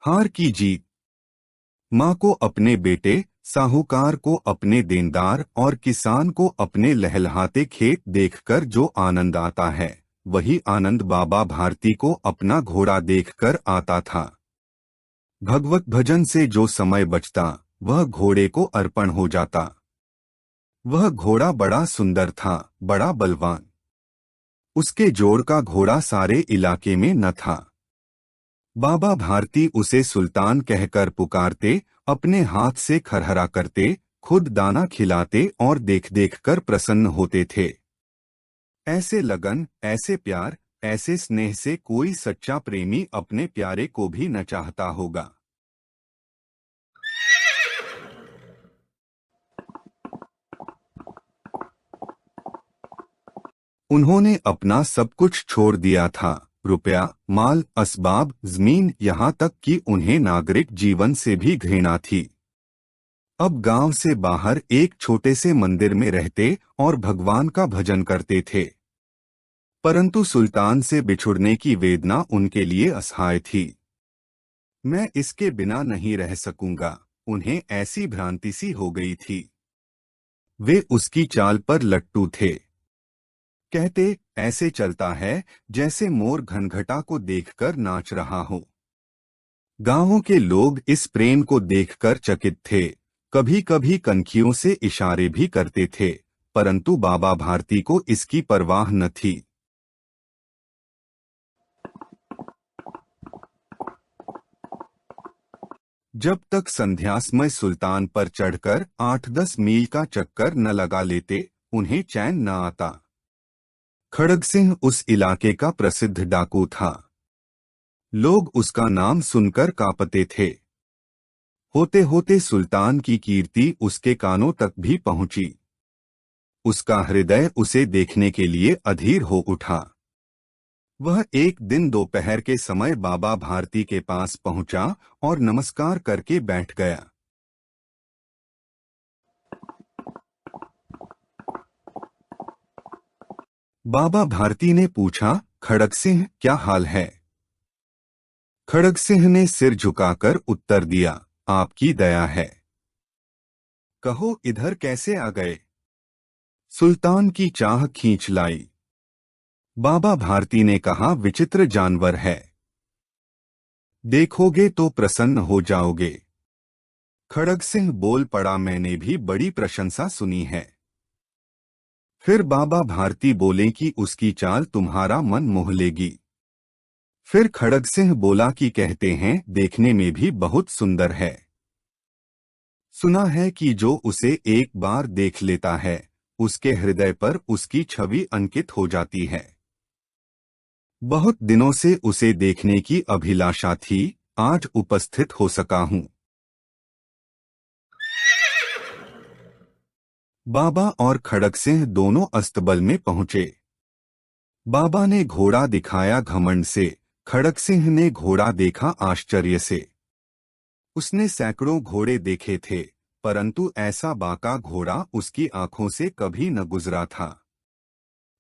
हार की जीत। माँ को अपने बेटे, साहूकार को अपने देनदार और किसान को अपने लहलहाते खेत देखकर जो आनंद आता है, वही आनंद बाबा भारती को अपना घोड़ा देखकर आता था। भगवत भजन से जो समय बचता, वह घोड़े को अर्पण हो जाता। वह घोड़ा बड़ा सुंदर था, बड़ा बलवान। उसके जोड़ का घोड़ा सारे इलाके में न था। बाबा भारती उसे सुल्तान कहकर पुकारते, अपने हाथ से खरहरा करते, खुद दाना खिलाते और देख देख कर प्रसन्न होते थे। ऐसे लगन, ऐसे प्यार, ऐसे स्नेह से कोई सच्चा प्रेमी अपने प्यारे को भी न चाहता होगा। उन्होंने अपना सब कुछ छोड़ दिया था, रुपया, माल, असबाब, जमीन, यहाँ तक कि उन्हें नागरिक जीवन से भी घृणा थी। अब गांव से बाहर एक छोटे से मंदिर में रहते और भगवान का भजन करते थे। परंतु सुल्तान से बिछुड़ने की वेदना उनके लिए असहाय थी। मैं इसके बिना नहीं रह सकूंगा, उन्हें ऐसी भ्रांति सी हो गई थी। वे उसकी चाल पर लट्टू थे। कहते, ऐसे चलता है जैसे मोर घनघटा को देखकर नाच रहा हो। गांवों के लोग इस प्रेम को देखकर चकित थे, कभी कभी कनखियों से इशारे भी करते थे, परंतु बाबा भारती को इसकी परवाह न थी। जब तक संध्यासमय सुल्तान पर चढ़कर 8-10 मील का चक्कर न लगा लेते, उन्हें चैन न आता। खड़ग सिंह उस इलाके का प्रसिद्ध डाकू था। लोग उसका नाम सुनकर कांपते थे। होते होते सुल्तान की कीर्ति उसके कानों तक भी पहुंची। उसका हृदय उसे देखने के लिए अधीर हो उठा। वह एक दिन दोपहर के समय बाबा भारती के पास पहुंचा और नमस्कार करके बैठ गया। बाबा भारती ने पूछा, खड़ग सिंह, क्या हाल है? खड़ग सिंह ने सिर झुकाकर उत्तर दिया, आपकी दया है। कहो, इधर कैसे आ गए? सुल्तान की चाह खींच लाई। बाबा भारती ने कहा, विचित्र जानवर है, देखोगे तो प्रसन्न हो जाओगे। खड़ग सिंह बोल पड़ा, मैंने भी बड़ी प्रशंसा सुनी है। फिर बाबा भारती बोले कि उसकी चाल तुम्हारा मन मोह लेगी। फिर खड़ग सिंह बोला कि कहते हैं देखने में भी बहुत सुंदर है। सुना है कि जो उसे एक बार देख लेता है, उसके हृदय पर उसकी छवि अंकित हो जाती है। बहुत दिनों से उसे देखने की अभिलाषा थी, आज उपस्थित हो सका हूं। बाबा और खड़ग सिंह दोनों अस्तबल में पहुंचे। बाबा ने घोड़ा दिखाया घमंड से, खड़ग सिंह ने घोड़ा देखा आश्चर्य से। उसने सैकड़ों घोड़े देखे थे, परंतु ऐसा बांका घोड़ा उसकी आंखों से कभी न गुजरा था।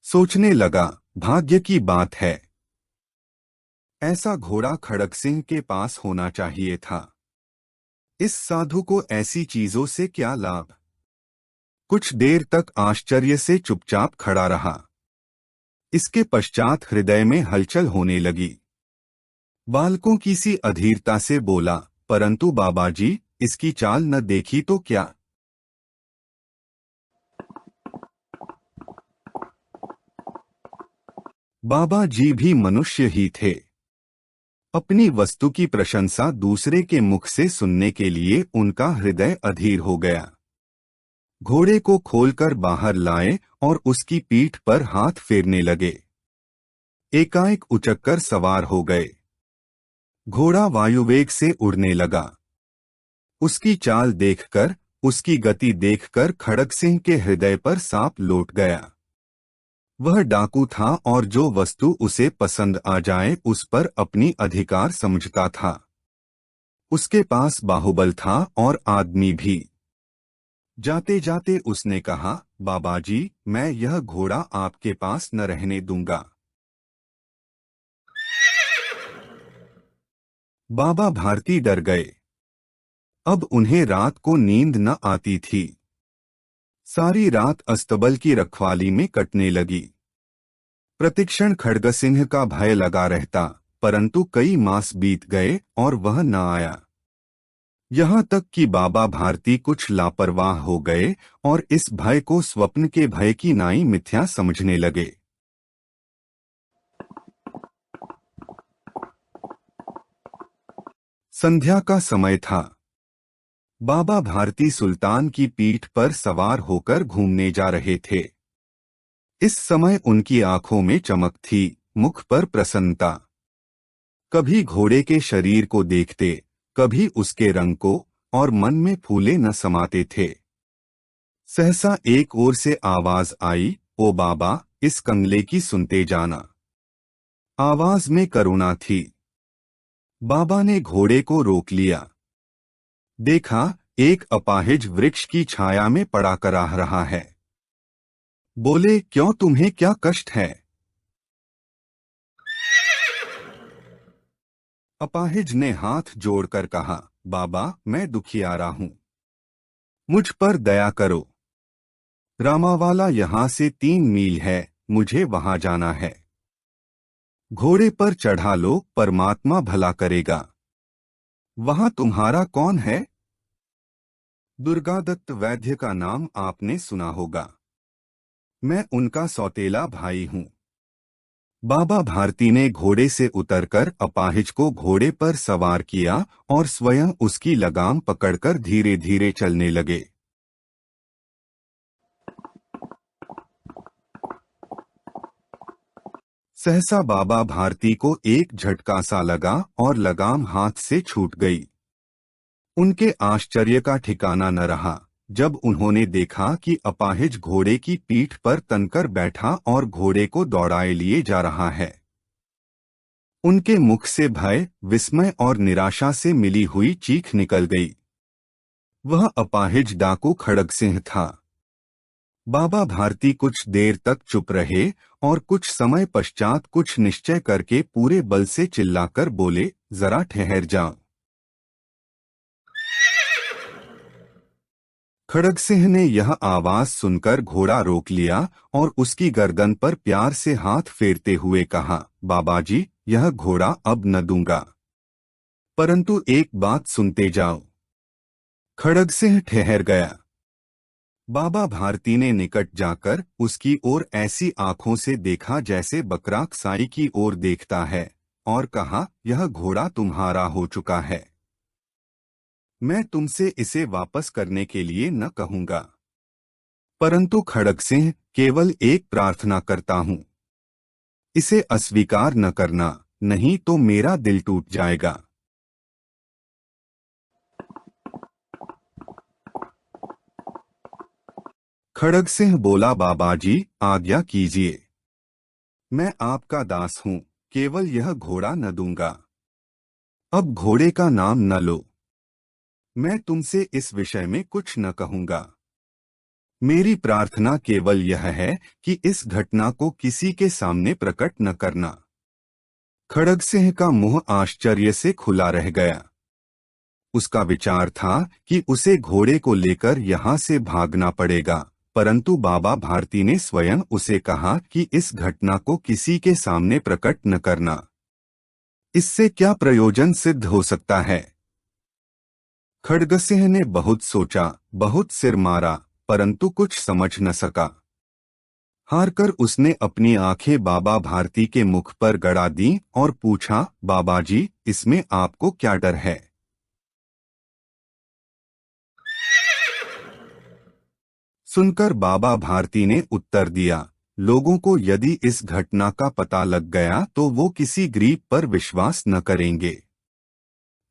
सोचने लगा, भाग्य की बात है, ऐसा घोड़ा खड़ग सिंह के पास होना चाहिए था। इस साधु को ऐसी चीजों से क्या लाभ? कुछ देर तक आश्चर्य से चुपचाप खड़ा रहा। इसके पश्चात हृदय में हलचल होने लगी। बालकों की सी अधीरता से बोला, परंतु बाबाजी, इसकी चाल न देखी तो क्या? बाबा जी भी मनुष्य ही थे। अपनी वस्तु की प्रशंसा दूसरे के मुख से सुनने के लिए उनका हृदय अधीर हो गया। घोड़े को खोलकर बाहर लाए और उसकी पीठ पर हाथ फेरने लगे। एकाएक उचक्कर सवार हो गए। घोड़ा वायुवेग से उड़ने लगा। उसकी चाल देखकर, उसकी गति देखकर खड़ग सिंह के हृदय पर सांप लौट गया। वह डाकू था और जो वस्तु उसे पसंद आ जाए उस पर अपनी अधिकार समझता था। उसके पास बाहुबल था और आदमी भी। जाते जाते उसने कहा, बाबाजी, मैं यह घोड़ा आपके पास न रहने दूंगा। बाबा भारती डर गए। अब उन्हें रात को नींद न आती थी। सारी रात अस्तबल की रखवाली में कटने लगी। प्रतिक्षण खड्गसिंह का भय लगा रहता, परंतु कई मास बीत गए और वह न आया। यहाँ तक कि बाबा भारती कुछ लापरवाह हो गए और इस भय को स्वप्न के भय की नाई मिथ्या समझने लगे। संध्या का समय था। बाबा भारती सुल्तान की पीठ पर सवार होकर घूमने जा रहे थे। इस समय उनकी आंखों में चमक थी, मुख पर प्रसन्नता। कभी घोड़े के शरीर को देखते, कभी उसके रंग को, और मन में फूले न समाते थे। सहसा एक ओर से आवाज आई, ओ बाबा, इस कंगले की सुनते जाना। आवाज में करुणा थी। बाबा ने घोड़े को रोक लिया। देखा, एक अपाहिज वृक्ष की छाया में पड़ा कराह रहा है। बोले, क्यों, तुम्हें क्या कष्ट है? अपाहिज ने हाथ जोड़कर कहा, बाबा, मैं दुखियारा हूं, मुझ पर दया करो। रामावाला यहाँ से 3 मील है, मुझे वहां जाना है। घोड़े पर चढ़ा लो, परमात्मा भला करेगा। वहां तुम्हारा कौन है? दुर्गादत्त वैद्य का नाम आपने सुना होगा। मैं उनका सौतेला भाई हूं। बाबा भारती ने घोड़े से उतरकर अपाहिज को घोड़े पर सवार किया और स्वयं उसकी लगाम पकड़कर धीरे धीरे चलने लगे। सहसा बाबा भारती को एक झटका सा लगा और लगाम हाथ से छूट गई। उनके आश्चर्य का ठिकाना न रहा जब उन्होंने देखा कि अपाहिज घोड़े की पीठ पर तनकर बैठा और घोड़े को दौड़ाए लिए जा रहा है। उनके मुख से भय, विस्मय और निराशा से मिली हुई चीख निकल गई। वह अपाहिज डाकू खड्गसिंह था। बाबा भारती कुछ देर तक चुप रहे और कुछ समय पश्चात कुछ निश्चय करके पूरे बल से चिल्लाकर बोले, जरा ठहर जाओ। खड्गसिंह ने यह आवाज सुनकर घोड़ा रोक लिया और उसकी गर्दन पर प्यार से हाथ फेरते हुए कहा, बाबाजी, यह घोड़ा अब न दूंगा, परंतु एक बात सुनते जाओ। खड्गसिंह ठहर गया। बाबा भारती ने निकट जाकर उसकी ओर ऐसी आंखों से देखा जैसे बकरा कसाई की ओर देखता है, और कहा, यह घोड़ा तुम्हारा हो चुका है। मैं तुमसे इसे वापस करने के लिए न कहूंगा, परंतु खड्गसिंह, केवल एक प्रार्थना करता हूं, इसे अस्वीकार न करना, नहीं तो मेरा दिल टूट जाएगा। खड्गसिंह बोला, बाबाजी, आज्ञा कीजिए। मैं आपका दास हूं, केवल यह घोड़ा न दूंगा। अब घोड़े का नाम न लो। मैं तुमसे इस विषय में कुछ न कहूंगा। मेरी प्रार्थना केवल यह है कि इस घटना को किसी के सामने प्रकट न करना। खड्गसिंह का मुंह आश्चर्य से खुला रह गया। उसका विचार था कि उसे घोड़े को लेकर यहाँ से भागना पड़ेगा, परंतु बाबा भारती ने स्वयं उसे कहा कि इस घटना को किसी के सामने प्रकट न करना। इससे क्या प्रयोजन सिद्ध हो सकता है? खड्गसिंह ने बहुत सोचा, बहुत सिर मारा, परंतु कुछ समझ न सका। हारकर उसने अपनी आंखें बाबा भारती के मुख पर गड़ा दी और पूछा, बाबाजी, इसमें आपको क्या डर है? सुनकर बाबा भारती ने उत्तर दिया, लोगों को यदि इस घटना का पता लग गया तो वो किसी गरीब पर विश्वास न करेंगे।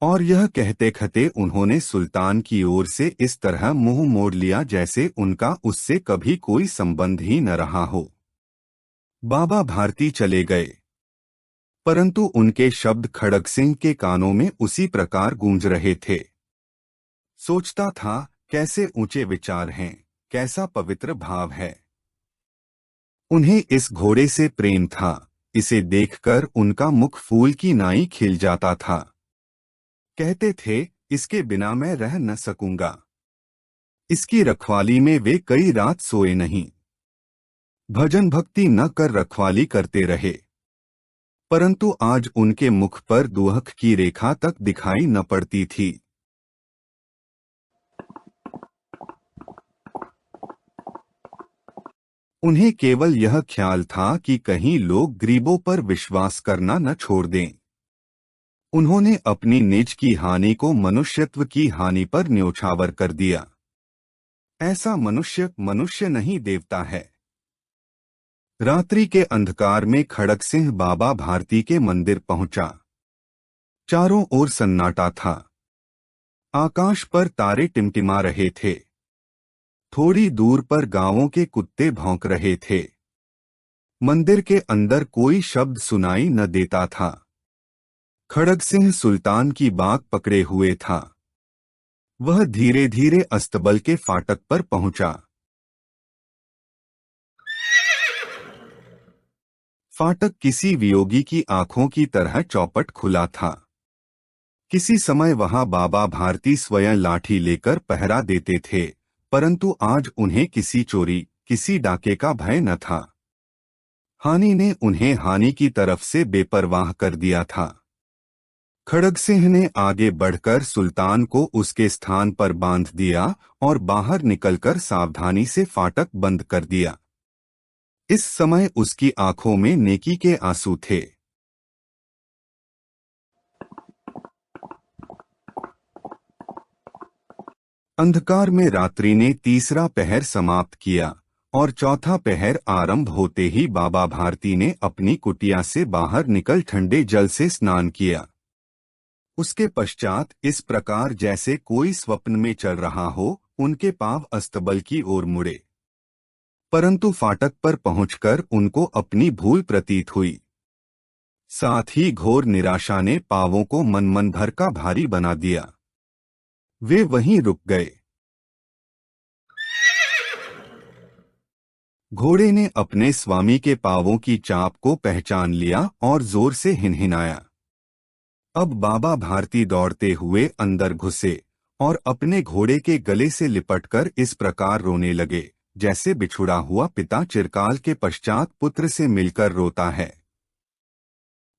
और यह कहते कहते उन्होंने सुल्तान की ओर से इस तरह मुंह मोड़ लिया जैसे उनका उससे कभी कोई संबंध ही न रहा हो। बाबा भारती चले गए, परंतु उनके शब्द खड्गसिंह के कानों में उसी प्रकार गूंज रहे थे। सोचता था, कैसे ऊंचे विचार हैं, कैसा पवित्र भाव है। उन्हें इस घोड़े से प्रेम था, इसे देखकर उनका मुख फूल की नाई खिल जाता था। कहते थे, इसके बिना मैं रह न सकूंगा। इसकी रखवाली में वे कई रात सोए नहीं। भजन भक्ति न कर रखवाली करते रहे, परंतु आज उनके मुख पर दुख की रेखा तक दिखाई न पड़ती थी। उन्हें केवल यह ख्याल था कि कहीं लोग गरीबों पर विश्वास करना न छोड़ दें। उन्होंने अपनी निज की हानि को मनुष्यत्व की हानि पर न्योछावर कर दिया। ऐसा मनुष्य मनुष्य नहीं, देवता है। रात्रि के अंधकार में खड़ग सिंह बाबा भारती के मंदिर पहुंचा। चारों ओर सन्नाटा था। आकाश पर तारे टिमटिमा रहे थे। थोड़ी दूर पर गांवों के कुत्ते भौंक रहे थे। मंदिर के अंदर कोई शब्द सुनाई न देता था। खड़ग सिंह सुल्तान की बाग पकड़े हुए था। वह धीरे धीरे अस्तबल के फाटक पर पहुंचा। फाटक किसी वियोगी की आंखों की तरह चौपट खुला था। किसी समय वहां बाबा भारती स्वयं लाठी लेकर पहरा देते थे, परंतु आज उन्हें किसी चोरी, किसी डाके का भय न था। हानि ने उन्हें हानि की तरफ से बेपरवाह कर दिया था। खड़ग सिंह ने आगे बढ़कर सुल्तान को उसके स्थान पर बांध दिया और बाहर निकलकर सावधानी से फाटक बंद कर दिया। इस समय उसकी आंखों में नेकी के आंसू थे। अंधकार में रात्रि ने तीसरा पहर समाप्त किया और चौथा पहर आरंभ होते ही बाबा भारती ने अपनी कुटिया से बाहर निकल ठंडे जल से स्नान किया। उसके पश्चात इस प्रकार जैसे कोई स्वप्न में चल रहा हो, उनके पांव अस्तबल की ओर मुड़े, परंतु फाटक पर पहुंचकर उनको अपनी भूल प्रतीत हुई। साथ ही घोर निराशा ने पांवों को मन भर का भारी बना दिया। वे वहीं रुक गए। घोड़े ने अपने स्वामी के पांवों की चाप को पहचान लिया और जोर से हिनहिनाया। अब बाबा भारती दौड़ते हुए अंदर घुसे और अपने घोड़े के गले से लिपटकर इस प्रकार रोने लगे, जैसे बिछुड़ा हुआ पिता चिरकाल के पश्चात पुत्र से मिलकर रोता है।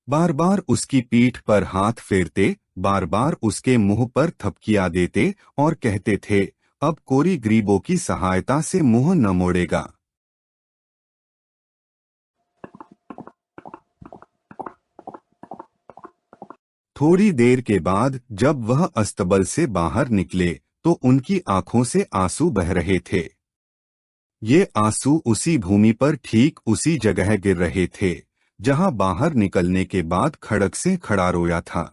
बार बार उसकी पीठ पर हाथ फेरते, बार बार उसके मुंह पर थपकियां देते और कहते थे, अब कोई गरीबों की सहायता से मुंह न मोड़ेगा। थोड़ी देर के बाद जब वह अस्तबल से बाहर निकले तो उनकी आंखों से आंसू बह रहे थे। ये आंसू उसी भूमि पर ठीक उसी जगह गिर रहे थे जहां बाहर निकलने के बाद खड़ग से खड़ा रोया था।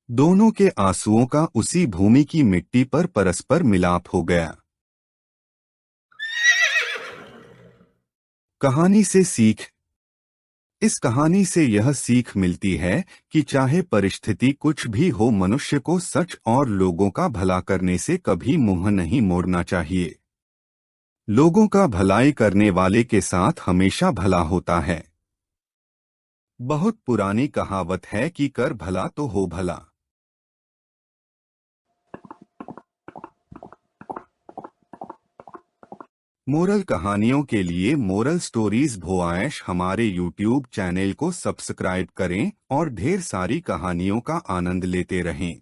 दोनों के आंसुओं का उसी भूमि की मिट्टी पर परस्पर मिलाप हो गया। कहानी से सीख। इस कहानी से यह सीख मिलती है कि चाहे परिस्थिति कुछ भी हो, मनुष्य को सच और लोगों का भला करने से कभी मुंह नहीं मोड़ना चाहिए। लोगों का भलाई करने वाले के साथ हमेशा भला होता है। बहुत पुरानी कहावत है कि कर भला तो हो भला। मोरल कहानियों के लिए मोरल स्टोरीज भोआयश हमारे YouTube चैनल को सब्सक्राइब करें और ढेर सारी कहानियों का आनंद लेते रहें।